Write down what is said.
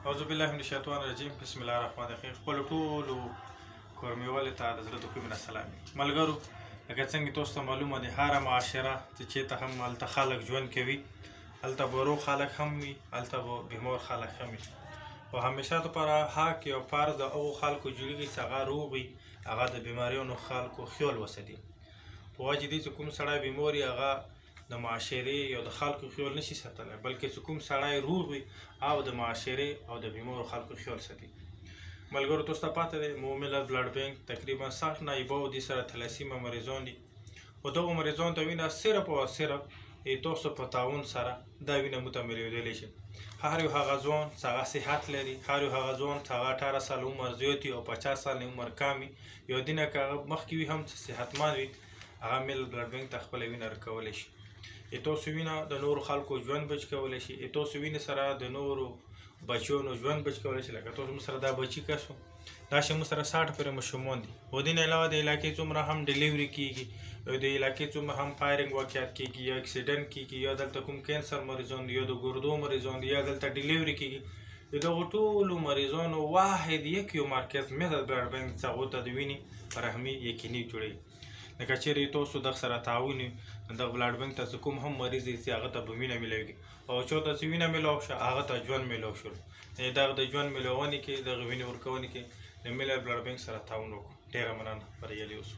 اعوذ بالله من الشیطان الرجیم بسم الله الرحمن الرحیم. خپلو ټولو کورمیوالو ته د زړه د کومې نه سلام ملګرو. لکه څنګه تاسو ته معلومه ده، هره معاشره چې چېرته هم هلته خلک ژوند کوي، هلته به روغ خلک هم وي، هلته به بیمار خلک هم وي. او همیشه دپاره حق یا فرض د هغو خلکو جوړېږي چې هغه روغ وي، هغه د بیماریانو خلکو خیال وساتي. په وجه دې چې کوم سړی بیمار وي، هغه د معاشرې یا د خلکو خیال نشي ساتلی، بلکې چې کوم سړی روغ وي او د معاشرې او د بیمارو خلکو خیال ساتي. ملګرو، تاسو ته پته دی ملت بلډ بینک تقریبا 60 نه یې دې سره تلاسیمه مریضان دي. خو دغو مریضانو ته وینه صرف او صرف تاسو په تعاون سره دا وینه موږ ته میلیدلی شي. هر یو هغه ځوان چې هغه صحت لري، هر یو هغه ځوان چې هغه 18 سال عمر زیات وي او 50 سال عمر کم وي، یا دې نه که هغه مخکې وي هم چې صحتمند وي، هغه ملت بلډ بینک ته خپله وینه ورکولی شي. تاسو وینه د نورو خلکو ژوند بچ کولی شي. تاسو وینې سره د نورو بچیانو ژوند بچ کولی شي. لکه تاسو موږ سره دا بچي کسو، دا چې موږ سره 60 پورې ماشومان دي. او دې نه علاوه د علاقې څومره هم ډلیوري کېږي، د علاقې څومره هم فایرنګ واقعیت کېږي، یا اکسیډنټ کېږي، یا دلته کوم کینسر مریضان دي، یا د ګردو مریضان دي، یا دلته ډلیوري کېږي. د دغو ټولو مریضانو واحد یک یو مرکز ملت بلډ بینک چې هغو ته د وینې فراهمي یقیني جوړوي. لکه چېرې تاسو دغه سره تعاون وي، دغه بلډ بینک ته چې کوم هم مریض دی چې هغه ته به وینه میلاویږي، او چاته چې وینه میلاو شه هغه ته ژوند میلاو شول. دغه د ژوند میلاونې کې، دغه وینې ورکونې کې د ملت بلډ بینک سره تعاون وکړو. ډېره مننه، بریالي اوسو.